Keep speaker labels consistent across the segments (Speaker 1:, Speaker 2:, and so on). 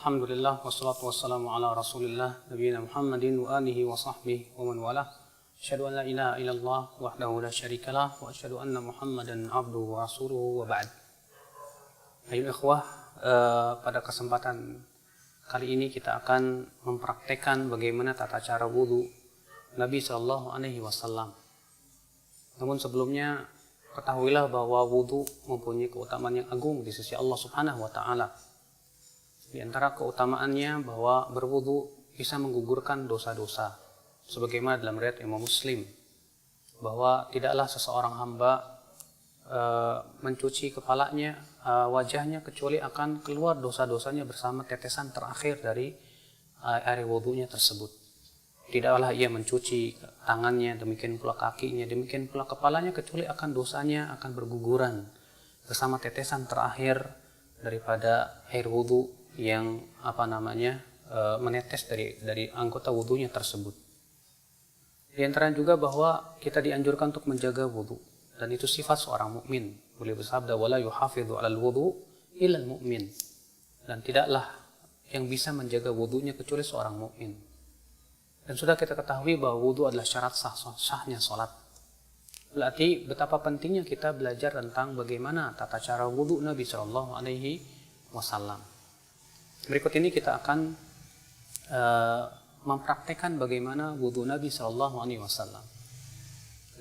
Speaker 1: Alhamdulillah wassalatu wassalamu ala Rasulillah nabiyina Muhammadin wa alihi wa sahbihi wa man walah. Asyhadu an la ilaha illallah wahdahu la syarikalah wa asyhadu anna Muhammadan abduhu wa rasuluhu wa ba'd. Ayo ikhwah, pada kesempatan kali ini kita akan mempraktekkan bagaimana tata cara wudu Nabi sallallahu alaihi wasallam. Namun sebelumnya ketahuilah bahwa wudu mempunyai keutamaan yang agung di sisi Allah Subhanahu wa taala. Di antara keutamaannya bahwa berwudu bisa menggugurkan dosa-dosa. Sebagaimana dalam riwayat Imam Muslim, bahwa tidaklah seseorang hamba mencuci kepalanya, wajahnya, kecuali akan keluar dosa-dosanya bersama tetesan terakhir dari air wudunya tersebut. Tidaklah ia mencuci tangannya, demikian pula kakinya, demikian pula kepalanya, kecuali akan dosanya akan berguguran bersama tetesan terakhir daripada air wudu yang menetes dari anggota wudunya tersebut. Di antara juga bahwa kita dianjurkan untuk menjaga wudu, dan itu sifat seorang mukmin. Beliau bersabda, wala yuhafidhu 'alal wudu illa al-mu'min. Dan tidaklah yang bisa menjaga wudunya kecuali seorang mukmin. Dan sudah kita ketahui bahwa wudu adalah syarat sahnya salat. Berarti betapa pentingnya kita belajar tentang bagaimana tata cara wudu Nabi sallallahu alaihi wasallam. Berikut ini kita akan mempraktekkan bagaimana wudu Nabi sallallahu alaihi wasallam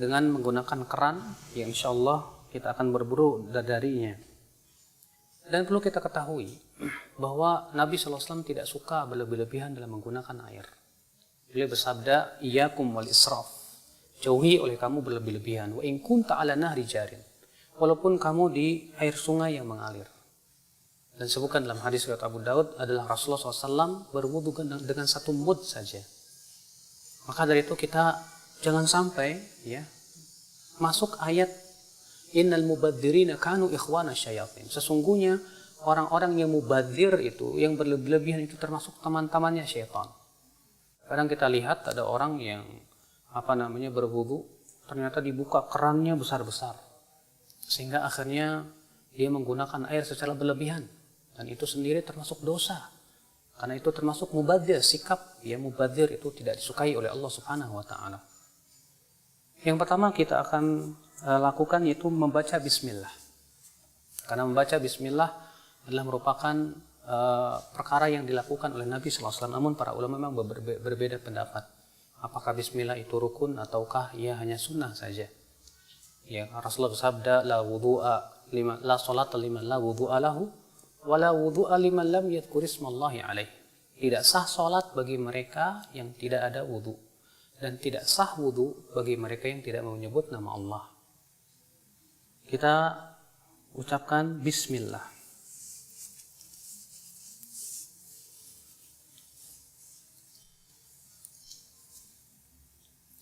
Speaker 1: dengan menggunakan keran yang insyaallah kita akan berburu darinya. Dan perlu kita ketahui bahwa Nabi sallallahu alaihi wasallam tidak suka berlebih-lebihan dalam menggunakan air. Beliau bersabda, iyyakum wal israf, jauhi oleh kamu berlebih-lebihan, wa in kunta ala nahri jarin, walaupun kamu di air sungai yang mengalir. Dan sebutkan dalam hadis riwayat Abu Daud adalah Rasulullah SAW berwudu dengan satu mud saja. Maka dari itu kita jangan sampai masuk ayat innal mubadzirina kanu ikhwana syayatin. Sesungguhnya orang-orang yang mubadzir itu, yang berlebihan itu termasuk teman-temannya syaitan. Kadang kita lihat ada orang yang berwudu, ternyata dibuka kerannya besar-besar, sehingga akhirnya dia menggunakan air secara berlebihan. Dan itu sendiri termasuk dosa. Karena itu termasuk mubadzir, sikap mubadzir itu tidak disukai oleh Allah Subhanahu wa taala. Yang pertama kita akan lakukan yaitu membaca bismillah. Karena membaca bismillah adalah merupakan perkara yang dilakukan oleh Nabi sallallahu alaihi wasallam. Namun para ulama memang berbeda pendapat. Apakah bismillah itu rukun ataukah ia hanya sunnah saja? Ya, Rasulullah bersabda, la salata liman la wudu'a lahu wala wudu'a liman lam yadhkur ismallahi alaih. Tidak sah salat bagi mereka yang tidak ada wudu, dan tidak sah wudu bagi mereka yang tidak menyebut nama Allah. Kita ucapkan bismillah.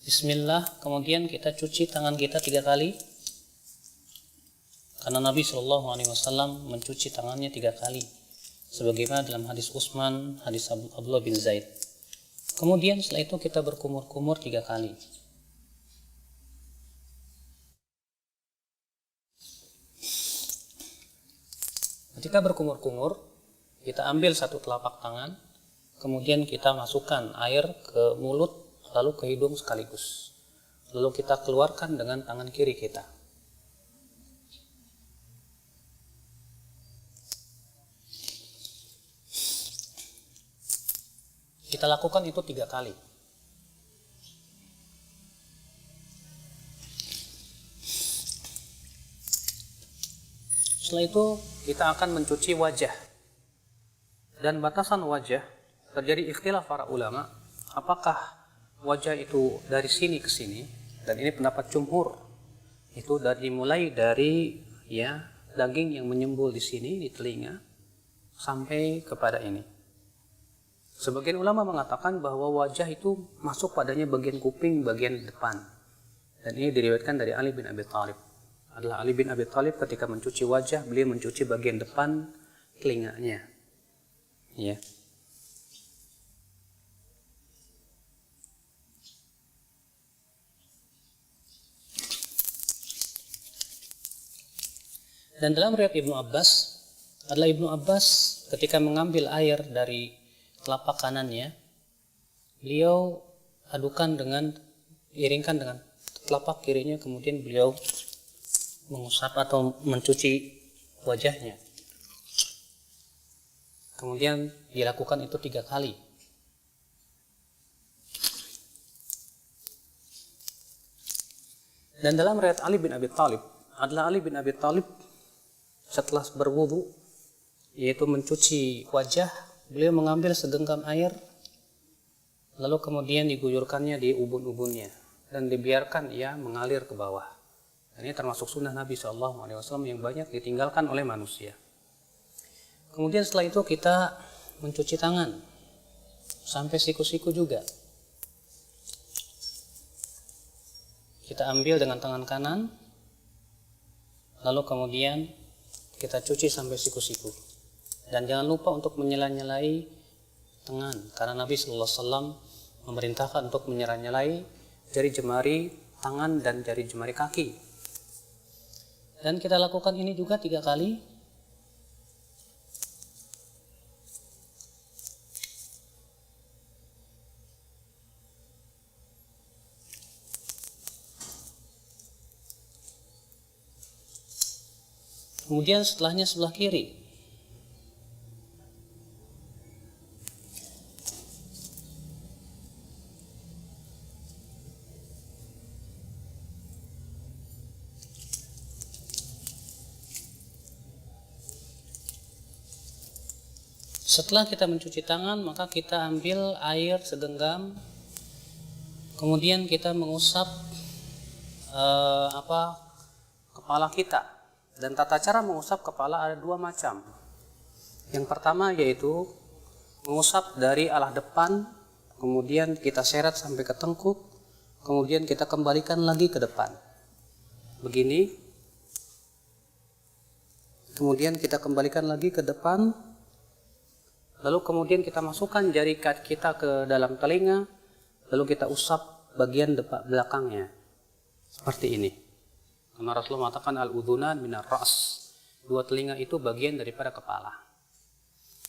Speaker 1: Bismillah, kemudian kita cuci tangan kita 3 kali. Karena Nabi Shallallahu Alaihi Wasallam mencuci tangannya 3 kali, sebagaimana dalam hadis Utsman, hadis Abdullah bin Zaid. Kemudian setelah itu kita berkumur-kumur 3 kali. Ketika berkumur-kumur, kita ambil satu telapak tangan, kemudian kita masukkan air ke mulut, lalu ke hidung sekaligus. Lalu kita keluarkan dengan tangan kiri kita. Kita lakukan itu 3 kali. Setelah itu kita akan mencuci wajah. Dan batasan wajah terjadi ikhtilaf para ulama, apakah wajah itu dari sini ke sini, dan ini pendapat jumhur, itu mulai dari daging yang menyembul di sini di telinga sampai kepada ini. Sebagian ulama mengatakan bahwa wajah itu masuk padanya bagian kuping bagian depan. Dan ini diriwayatkan dari Ali bin Abi Thalib. Adalah Ali bin Abi Thalib ketika mencuci wajah, beliau mencuci bagian depan telinganya. Ya. Dan dalam riwayat Ibnu Abbas adalah Ibnu Abbas ketika mengambil air dari telapak kanannya, beliau iringkan dengan telapak kirinya, kemudian beliau mengusap atau mencuci wajahnya. Kemudian dilakukan itu 3 kali. Dan dalam riwayat Ali bin Abi Thalib, adalah Ali bin Abi Thalib setelah berwudu, yaitu mencuci wajah, beliau mengambil segenggam air, lalu kemudian diguyurkannya di ubun-ubunnya dan dibiarkan ia mengalir ke bawah. Dan ini termasuk sunnah Nabi SAW yang banyak ditinggalkan oleh manusia. Kemudian setelah itu kita mencuci tangan sampai siku-siku juga. Kita ambil dengan tangan kanan, lalu kemudian kita cuci sampai siku-siku. Dan jangan lupa untuk menyela-nyelai tangan, karena Nabi SAW memerintahkan untuk menyela-nyelai jari jemari tangan dan jari jemari kaki. Dan kita lakukan ini juga 3 kali. Kemudian setelahnya sebelah kiri. Setelah kita mencuci tangan, maka kita ambil air segenggam, kemudian kita mengusap kepala kita. Dan tata cara mengusap kepala ada 2 macam. Yang pertama yaitu mengusap dari arah depan, kemudian kita seret sampai ke tengkuk, kemudian kita kembalikan lagi ke depan. Begini. Kemudian kita kembalikan lagi ke depan. Lalu kemudian kita masukkan jari kita ke dalam telinga, lalu kita usap bagian belakangnya. Seperti ini. Karena Rasulullah mengatakan al-udhunan minar ra's. 2 telinga itu bagian daripada kepala.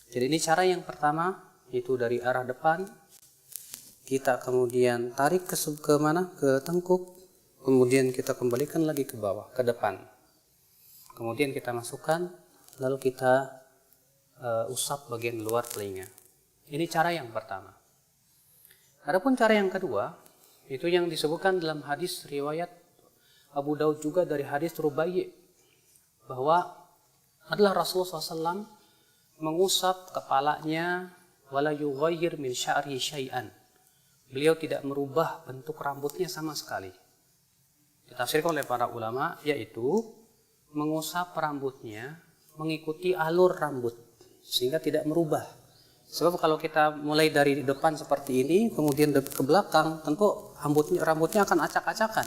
Speaker 1: Jadi ini cara yang pertama, itu dari arah depan. Kita kemudian tarik ke mana? Ke tengkuk. Kemudian kita kembalikan lagi ke bawah, ke depan. Kemudian kita masukkan, lalu kita usap bagian luar telinga. Ini cara yang pertama. Adapun cara yang kedua, itu yang disebutkan dalam hadis riwayat Abu Daud juga dari hadis Rubai', bahwa adalah Rasulullah SAW mengusap kepalanya wala yughayyir min sya'ri syai'an. Beliau tidak merubah bentuk rambutnya sama sekali. Ditafsirkan oleh para ulama, yaitu mengusap rambutnya mengikuti alur rambut sehingga tidak merubah. Sebab kalau kita mulai dari depan seperti ini kemudian ke belakang, tentu rambutnya akan acak-acakan.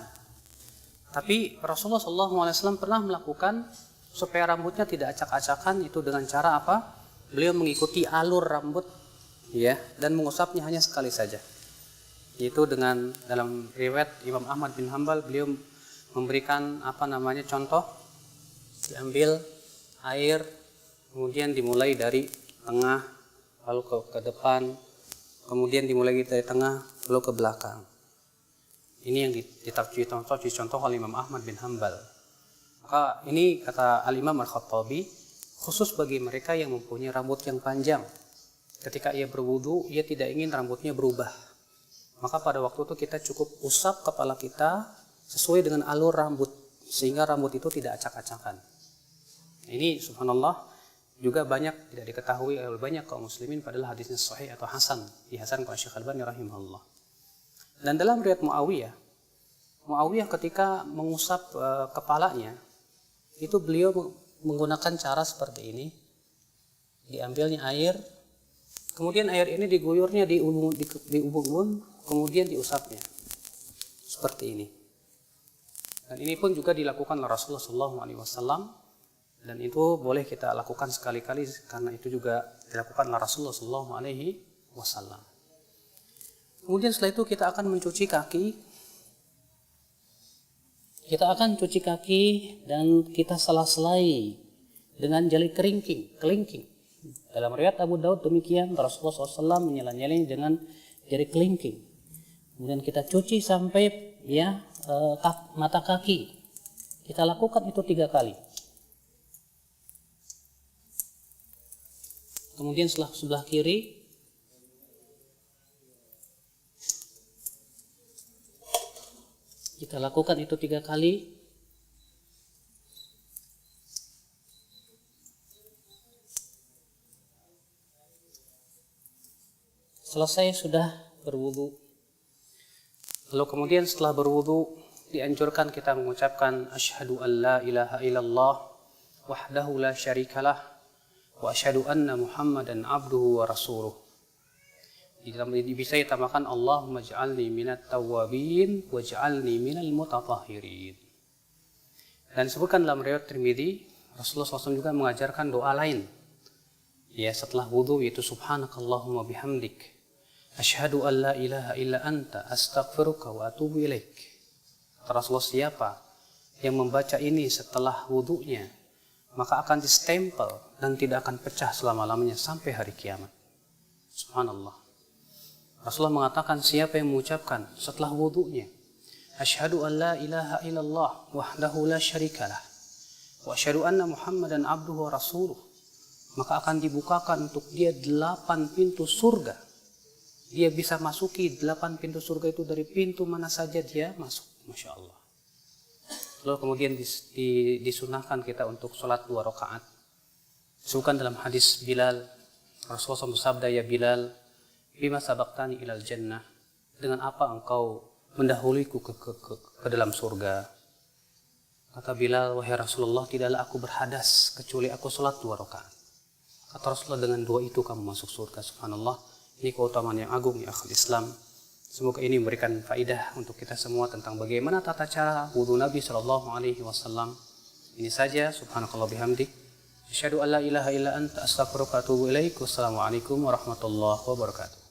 Speaker 1: Tapi Rasulullah SAW pernah melakukan supaya rambutnya tidak acak-acakan, itu dengan cara apa? Beliau mengikuti alur rambut, ya, dan mengusapnya hanya sekali saja. Itu dengan dalam riwayat Imam Ahmad bin Hanbal, beliau memberikan contoh, diambil air, kemudian dimulai dari tengah, lalu ke depan, kemudian dimulai dari tengah, lalu ke belakang. Ini yang dicontoh oleh Imam Ahmad bin Hanbal. Maka ini kata Al-Imam Al-Khattabi, khusus bagi mereka yang mempunyai rambut yang panjang. Ketika ia berwudu, ia tidak ingin rambutnya berubah. Maka pada waktu itu kita cukup usap kepala kita sesuai dengan alur rambut, sehingga rambut itu tidak acak-acakan. Ini subhanallah juga banyak tidak diketahui oleh banyak kaum muslimin, padahal hadisnya sahih atau hasan, dihasankan oleh Syekh Albani rahimahullah. Dan dalam riwayat Muawiyah ketika mengusap kepalanya, itu beliau menggunakan cara seperti ini. Diambilnya air, kemudian air ini diguyurnya di ubun-ubun, kemudian diusapnya. Seperti ini. Dan ini pun juga dilakukan oleh Rasulullah SAW. Dan itu boleh kita lakukan sekali-kali, karena itu juga dilakukan oleh Rasulullah SAW. Kemudian setelah itu kita akan mencuci kaki. Kita akan cuci kaki dan kita sela-selai dengan jari kelingking. Dalam riwayat Abu Daud demikian, Rasulullah SAW menyela-nyelanya dengan jari kelingking. Kemudian kita cuci sampai mata kaki. Kita lakukan itu 3 kali. Kemudian sebelah kiri kita lakukan itu 3 kali. Selesai sudah berwudu. Lalu kemudian setelah berwudu dianjurkan kita mengucapkan asyhadu an la ilaha illallah wahdahu la syarikalah wa asyhadu anna Muhammadan abduhu wa rasuluh. Bisa ditambahkan Allahumma ij'alni minat tawwabin waj'alni minal mutatahhirin. Dan disebutkan dalam riwayat Tirmidzi, Rasulullah SAW juga mengajarkan doa lain. Setelah wudu, yaitu subhanakallahumma bihamdik asyhadu an la ilaha illa anta astaghfiruka wa atubu ilaik. Rasulullah, siapa yang membaca ini setelah wudunya, maka akan distempel dan tidak akan pecah selama-lamanya sampai hari kiamat. Subhanallah. Rasulullah mengatakan, siapa yang mengucapkan setelah wudunya asyhadu an la ilaha illallah wahdahu la syarikalah wa asyhadu anna Muhammadan abduhu wa rasuluh, maka akan dibukakan untuk dia 8 pintu surga. Dia bisa masuki 8 pintu surga itu dari pintu mana saja dia masuk. Masya Allah. Lalu kemudian disunahkan kita untuk sholat 2 rakaat. Disebutkan dalam hadis Bilal, Rasulullah bersabda, ya Bilal, bima sabaqtani ilal jannah, dengan apa engkau mendahuluiku ke dalam surga. Kata Bilal, wahai Rasulullah, tidaklah aku berhadas kecuali aku sholat 2 rakaat. Kata Rasulullah, dengan 2 itu kamu masuk surga. Subhanallah. Ini keutamaan yang agung ya akhul Islam. Semoga ini memberikan faidah untuk kita semua tentang bagaimana tata cara wudu Nabi SAW. Ini saja. Subhanakallah bihamdik. Asyhadu an la ilaha illa anta astaghfiruka wa atubu ilaik. Wassalamualaikum warahmatullahi wabarakatuh.